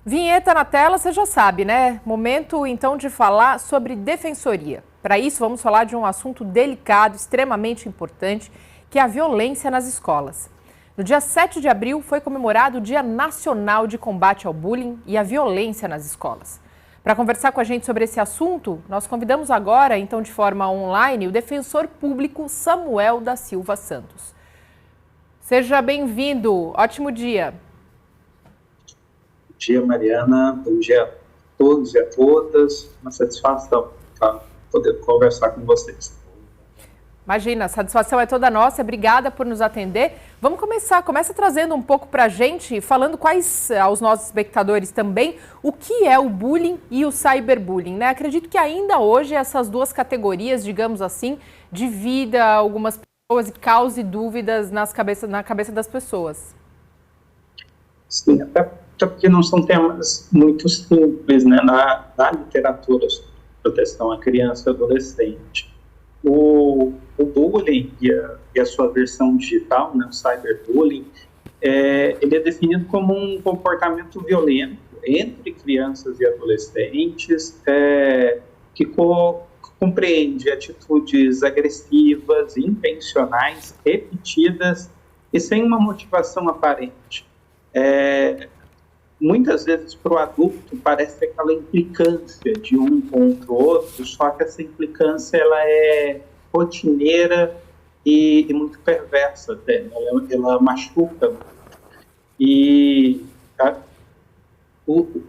Vinheta na tela, você já sabe, né? Momento, então, de falar sobre defensoria. Para isso, vamos falar de um assunto delicado, extremamente importante, que é a violência nas escolas. No dia 7 de abril, foi comemorado o Dia Nacional de Combate ao Bullying e à Violência nas Escolas. Para conversar com a gente sobre esse assunto, nós convidamos agora, então, de forma online, o defensor público Samuel da Silva Santos. Seja bem-vindo. Ótimo dia. Bom dia, Mariana. Bom dia a todos e a todas. Uma satisfação poder conversar com vocês. Imagina, a satisfação é toda nossa. Obrigada por nos atender. Vamos começar. Começa trazendo um pouco para a gente, falando quais, aos nossos espectadores também, o que é o bullying e o cyberbullying, né? Acredito que ainda hoje essas duas categorias, digamos assim, dividam algumas pessoas e cause dúvidas na cabeça das pessoas. Sim, até porque não são temas muito simples, né, na literatura sobre proteção à criança e adolescente. O bullying e a sua versão digital, né, o cyberbullying, ele é definido como um comportamento violento entre crianças e adolescentes que compreende atitudes agressivas, intencionais, repetidas e sem uma motivação aparente. Muitas vezes para o adulto parece aquela implicância de um contra o outro, só que essa implicância ela é rotineira e muito perversa até, ela machuca. E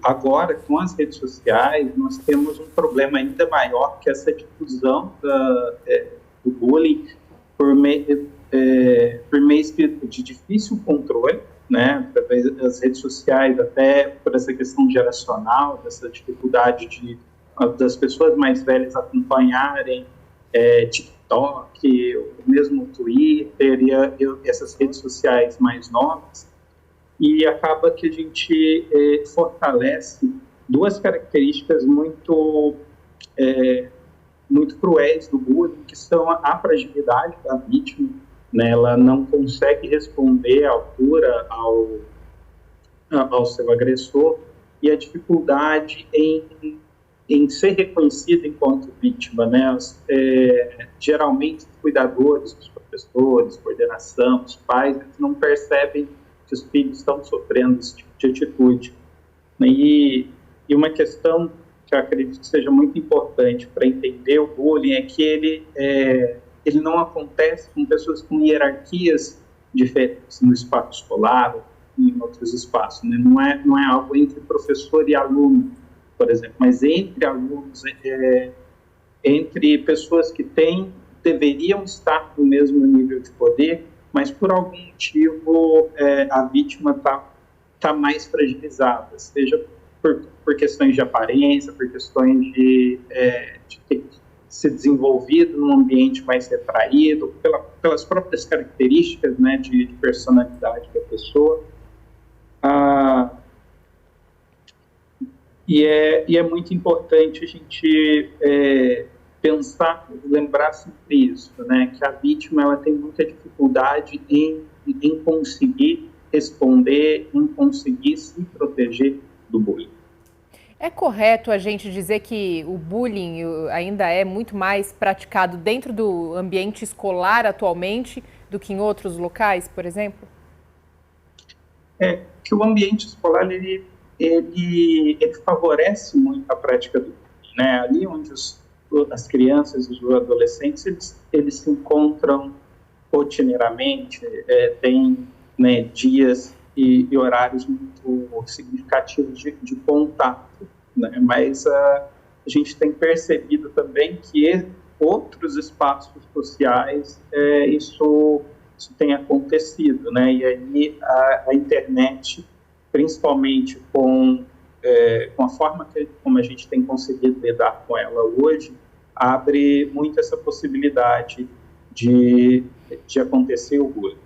agora, com as redes sociais, nós temos um problema ainda maior, que é essa difusão do bullying por meio de difícil controle, né, através das redes sociais, até por essa questão geracional, dessa dificuldade das pessoas mais velhas acompanharem TikTok, o mesmo Twitter e essas redes sociais mais novas, e acaba que a gente fortalece duas características muito cruéis do bullying, que são a fragilidade da vítima, né? Ela não consegue responder à altura ao seu agressor, e a dificuldade em ser reconhecida enquanto vítima, né? Geralmente, os cuidadores, os professores, coordenação, os pais, eles não percebem que os filhos estão sofrendo esse tipo de atitude. E uma questão que eu acredito que seja muito importante para entender o bullying é que ele não acontece com pessoas com hierarquias diferentes no espaço escolar ou em outros espaços, né? Não é algo entre professor e aluno, por exemplo, mas entre alunos, entre pessoas que deveriam estar no mesmo nível de poder, mas por algum motivo a vítima tá mais fragilizada, seja por questões de aparência, por questões de ter se desenvolvido num ambiente mais retraído, pelas próprias características, né, de personalidade da pessoa. E é muito importante a gente lembrar sempre isso, né, que a vítima ela tem muita dificuldade em conseguir responder, em conseguir se proteger do bullying. É correto a gente dizer que o bullying ainda é muito mais praticado dentro do ambiente escolar atualmente do que em outros locais, por exemplo? Que o ambiente escolar ele favorece muito a prática do bullying, né? Ali onde as crianças e os adolescentes eles se encontram rotineiramente, tem, né, dias e horários muito significativos de contato, né? Mas a gente tem percebido também que outros espaços sociais isso tem acontecido, né? E aí a internet, principalmente com a forma como a gente tem conseguido lidar com ela hoje, abre muito essa possibilidade de acontecer o bullying.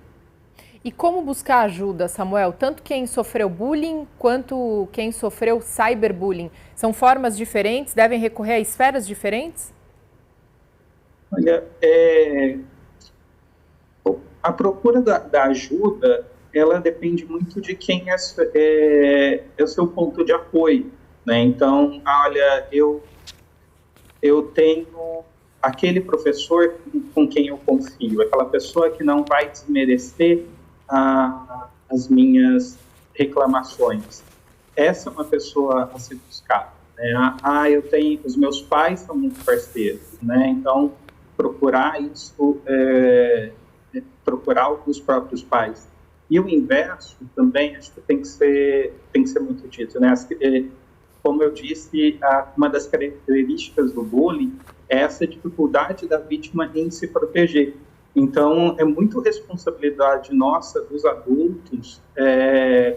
E como buscar ajuda, Samuel? Tanto quem sofreu bullying quanto quem sofreu cyberbullying. São formas diferentes? Devem recorrer a esferas diferentes? Olha, a procura da ajuda, ela depende muito de quem é o seu ponto de apoio, né? Então, olha, eu tenho aquele professor com quem eu confio, aquela pessoa que não vai desmerecer as minhas reclamações. Essa é uma pessoa a ser buscada, né? Os meus pais são muito parceiros, né? Então, procurar isso, procurar os próprios pais. E o inverso também, acho que tem que ser muito dito, né? Como eu disse, uma das características do bullying é essa dificuldade da vítima em se proteger. Então, é muito responsabilidade nossa, dos adultos,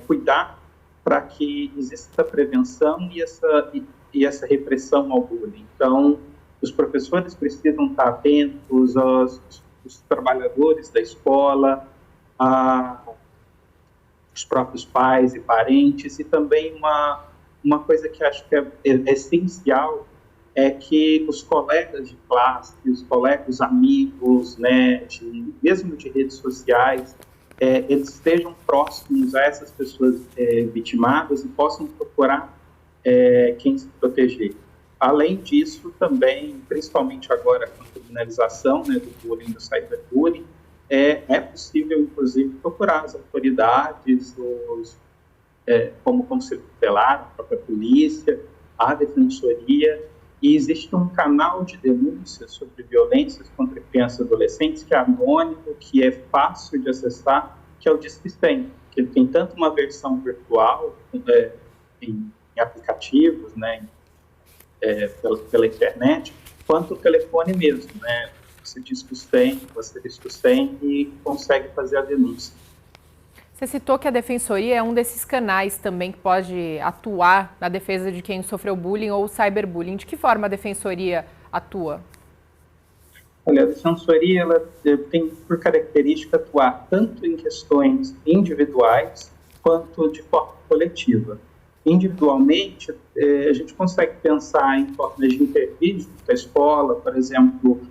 cuidar para que exista prevenção e essa repressão ao bullying. Então, os professores precisam estar atentos, os trabalhadores da escola, os próprios pais e parentes, e também uma coisa que acho que é essencial é que os colegas de classe, os colegas amigos, né, mesmo de redes sociais, eles estejam próximos a essas pessoas vitimadas e possam procurar quem se proteger. Além disso, também, principalmente agora com a criminalização, né, do bullying, do cyberbullying, é possível, inclusive, procurar as autoridades, como o Conselho Tutelar, a própria polícia, a defensoria, e existe um canal de denúncia sobre violências contra crianças e adolescentes que é anônimo, que é fácil de acessar, que é o Disque 100, que ele tem tanto uma versão virtual em aplicativos, né, pela internet, quanto o telefone mesmo, né? Você disca o 100 e consegue fazer a denúncia. Você citou que a defensoria é um desses canais também que pode atuar na defesa de quem sofreu bullying ou cyberbullying. De que forma a defensoria atua? Olha, a defensoria ela tem por característica atuar tanto em questões individuais quanto de forma coletiva. Individualmente, a gente consegue pensar em formas de intervir junto à escola, por exemplo,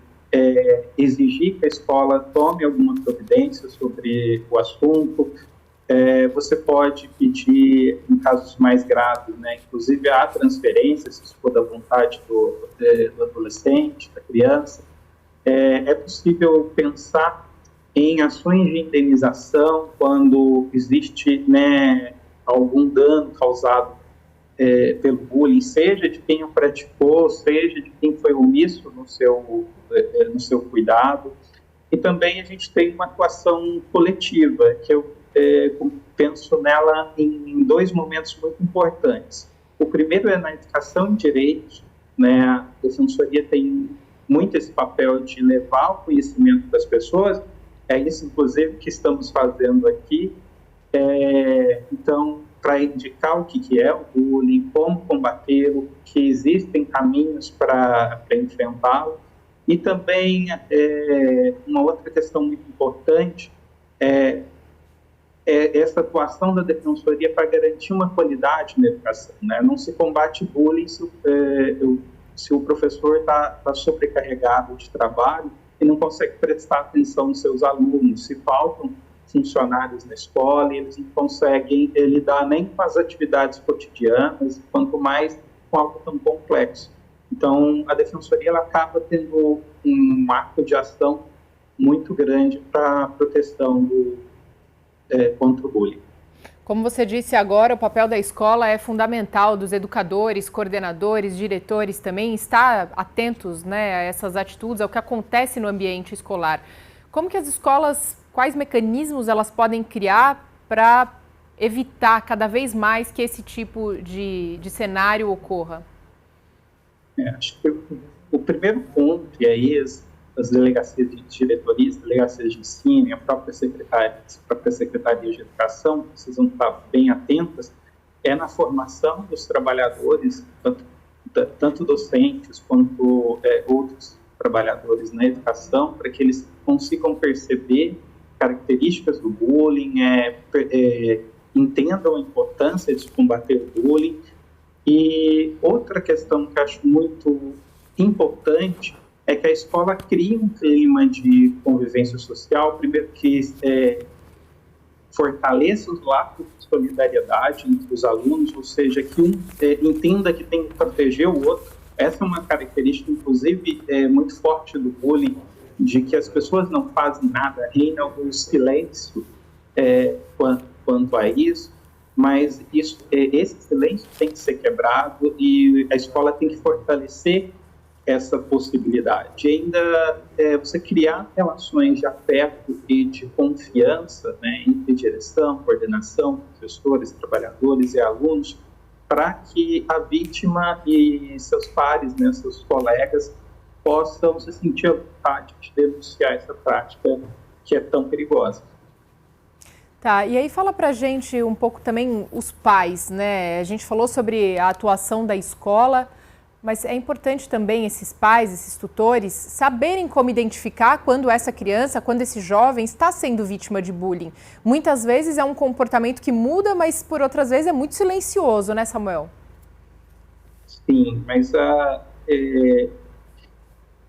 exigir que a escola tome alguma providência sobre o assunto. Você pode pedir, em casos mais graves, né, inclusive a transferência, se isso for da vontade do adolescente, da criança. É possível pensar em ações de indenização quando existe, né, algum dano causado pelo bullying, seja de quem o praticou, seja de quem foi omisso no seu cuidado. E também a gente tem uma atuação coletiva, que eu penso nela em dois momentos muito importantes. O primeiro é na educação em direitos, né? A defensoria tem muito esse papel de levar o conhecimento das pessoas, é isso, inclusive, que estamos fazendo aqui. Então, para indicar o que é o bullying, como combatê-lo, que existem caminhos para enfrentá-lo. E também, uma outra questão muito importante é essa atuação da defensoria para garantir uma qualidade na educação, né? Não se combate bullying se o professor está sobrecarregado de trabalho e não consegue prestar atenção nos seus alunos, se faltam funcionários na escola e eles não conseguem lidar nem com as atividades cotidianas, quanto mais com algo tão complexo. Então, a defensoria ela acaba tendo um arco de ação muito grande para a proteção contra o bullying. Como você disse agora, o papel da escola é fundamental, dos educadores, coordenadores, diretores também, estar atentos, né, a essas atitudes, ao que acontece no ambiente escolar. Como que as escolas, quais mecanismos elas podem criar para evitar cada vez mais que esse tipo de cenário ocorra? Acho que o primeiro ponto, e aí as delegacias de diretoria, as delegacias de ensino e a própria Secretaria de Educação precisam estar bem atentas, é na formação dos trabalhadores, tanto docentes quanto outros trabalhadores na educação, para que eles consigam perceber características do bullying, entendam a importância de combater o bullying. E outra questão que eu acho muito importante é que a escola crie um clima de convivência social, primeiro que fortaleça os laços de solidariedade entre os alunos, ou seja, que um entenda que tem que proteger o outro. Essa é uma característica, inclusive, muito forte do bullying, de que as pessoas não fazem nada, reina algum silêncio quanto a isso, mas esse silêncio tem que ser quebrado e a escola tem que fortalecer essa possibilidade. E ainda você criar relações de afeto e de confiança, né, entre direção, coordenação, professores, trabalhadores e alunos, para que a vítima e seus pares, né, seus colegas, possam se sentir à vontade de denunciar essa prática que é tão perigosa. Tá, e aí fala pra gente um pouco também os pais, né? A gente falou sobre a atuação da escola, mas é importante também esses pais, esses tutores, saberem como identificar quando essa criança, quando esse jovem está sendo vítima de bullying. Muitas vezes é um comportamento que muda, mas por outras vezes é muito silencioso, né, Samuel? Sim, mas a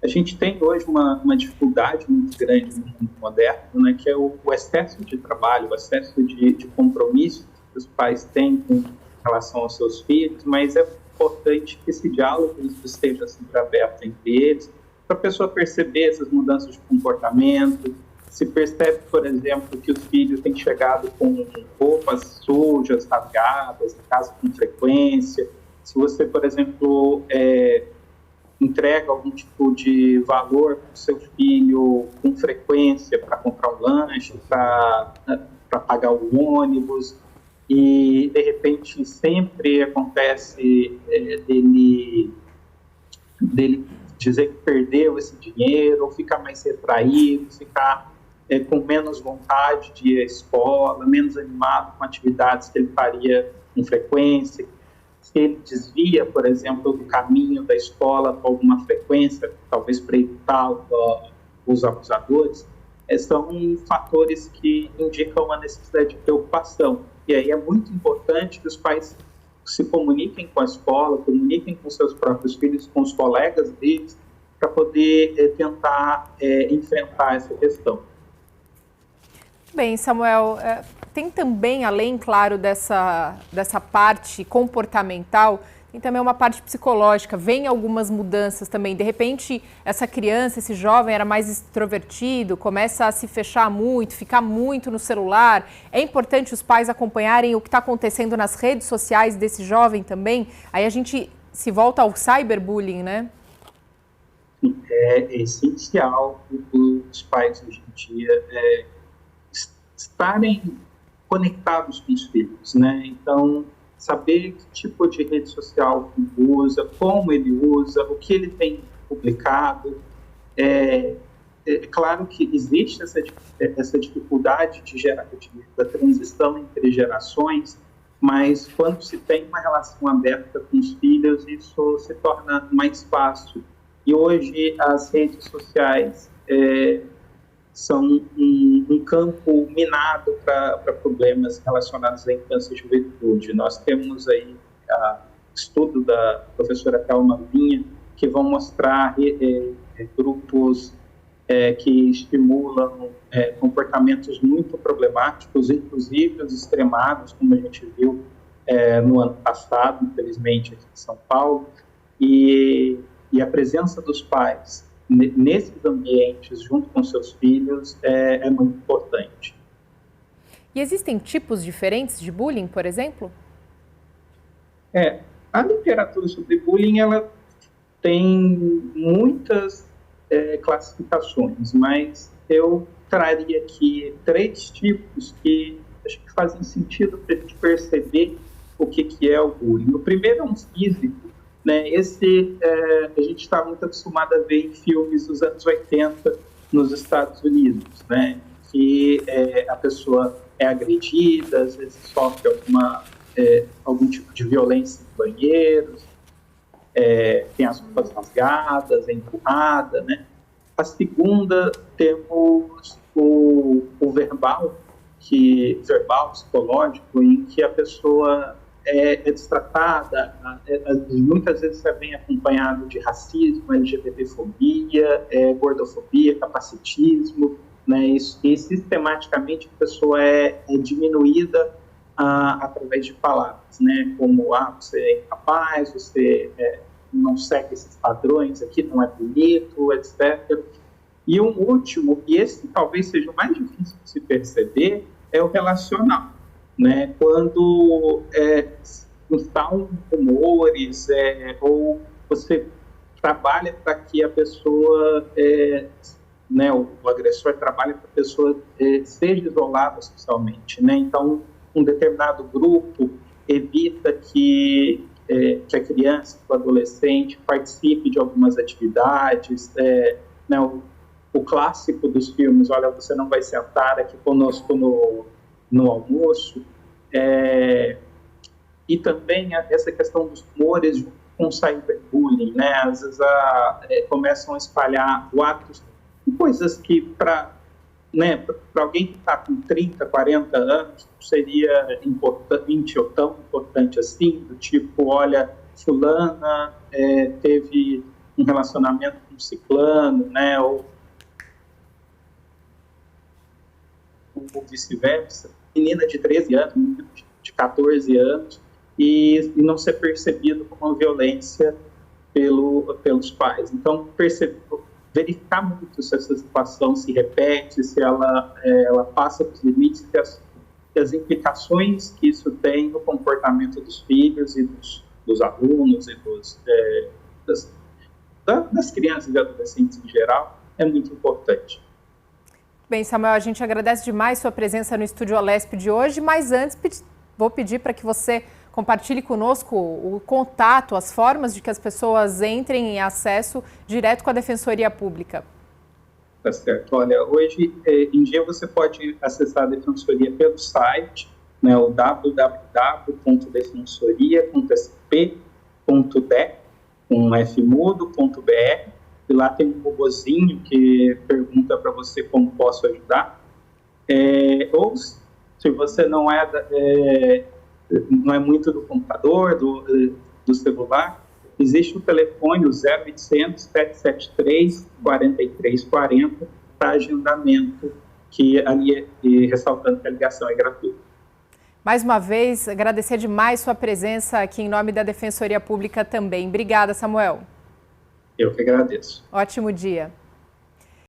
gente tem hoje uma dificuldade muito grande no mundo moderno, né, que é o excesso de trabalho, o excesso de compromisso que os pais têm com relação aos seus filhos, mas é importante que esse diálogo esteja sempre aberto entre eles, para a pessoa perceber essas mudanças de comportamento. Se percebe, por exemplo, que o filho tem chegado com roupas sujas, rasgadas, em casa com frequência. Se você, por exemplo, entrega algum tipo de valor para o seu filho com frequência para comprar um lanche, para pagar o ônibus, e de repente sempre acontece dele dizer que perdeu esse dinheiro, ou ficar mais retraído, ficar com menos vontade de ir à escola, menos animado com atividades que ele faria com frequência. Se ele desvia, por exemplo, do caminho da escola com alguma frequência, talvez para evitar os abusadores, são fatores que indicam uma necessidade de preocupação. E aí é muito importante que os pais se comuniquem com a escola, comuniquem com seus próprios filhos, com os colegas deles, para poder tentar enfrentar essa questão. Bem, Samuel, tem também, além, claro, dessa parte comportamental, tem também uma parte psicológica. Vem algumas mudanças também. De repente, essa criança, esse jovem era mais extrovertido, começa a se fechar muito, ficar muito no celular. É importante os pais acompanharem o que está acontecendo nas redes sociais desse jovem também. Aí a gente se volta ao cyberbullying, né? É essencial os pais hoje em dia estarem conectados com os filhos, né? Então, saber que tipo de rede social ele usa, como ele usa, o que ele tem publicado. É claro que existe essa dificuldade da transição entre gerações, mas quando se tem uma relação aberta com os filhos, isso se torna mais fácil. E hoje as redes sociais são um campo minado para problemas relacionados à infância e juventude. Nós temos aí estudo da professora Thelma Vinha, que vão mostrar grupos que estimulam comportamentos muito problemáticos, inclusive os extremados, como a gente viu no ano passado, infelizmente, aqui em São Paulo, e a presença dos pais nesses ambientes, junto com seus filhos, é muito importante. E existem tipos diferentes de bullying, por exemplo? A literatura sobre bullying, ela tem muitas classificações, mas eu traria aqui 3 tipos que acho que fazem sentido para a gente perceber o que é o bullying. O primeiro é um físico, né? Esse a gente está muito acostumado a ver em filmes dos anos 80 nos Estados Unidos, né? Que a pessoa é agredida, às vezes sofre algum tipo de violência em banheiros, tem as roupas rasgadas, é empurrada, né? A segunda, temos o verbal psicológico, em que a pessoa é destratada, muitas vezes vem acompanhado de racismo, LGBTfobia, gordofobia, capacitismo, né? E sistematicamente a pessoa é diminuída através de palavras, né? Como, você é incapaz, você não segue esses padrões aqui, não é bonito, etc. E um último, e esse talvez seja o mais difícil de se perceber, é o relacional, né? Quando instalam rumores, ou você trabalha para que a pessoa, né, o agressor trabalha para que a pessoa seja isolada socialmente, né? Então, um determinado grupo evita que a criança, que o adolescente participe de algumas atividades, né, o clássico dos filmes, olha, você não vai sentar aqui conosco no almoço, e também essa questão dos rumores com cyberbullying, né? Às vezes começam a espalhar boatos, coisas que para alguém que está com 30, 40 anos seria importante ou tão importante assim, do tipo, olha, fulana teve um relacionamento com ciclano, né? Ou vice-versa, menina de 13 anos, menina de 14 anos, e não ser percebido como uma violência pelos pais. Então, verificar muito se essa situação se repete, se ela passa dos limites, e as implicações que isso tem no comportamento dos filhos e dos alunos e das crianças e adolescentes em geral, é muito importante. Bem, Samuel, a gente agradece demais sua presença no Estúdio Alesp de hoje, mas antes vou pedir para que você compartilhe conosco o contato, as formas de que as pessoas entrem em acesso direto com a Defensoria Pública. Tá certo. Olha, hoje em dia você pode acessar a Defensoria pelo site, né, o www.defensoria.sp.de.br, e lá tem um robozinho que pergunta para você como posso ajudar. Ou se você não é muito do computador, do celular, existe o telefone, o 0800 773 4340 para agendamento, que ali, ressaltando que a ligação é gratuita. Mais uma vez, agradecer demais sua presença aqui em nome da Defensoria Pública também. Obrigada, Samuel. Eu que agradeço. Ótimo dia.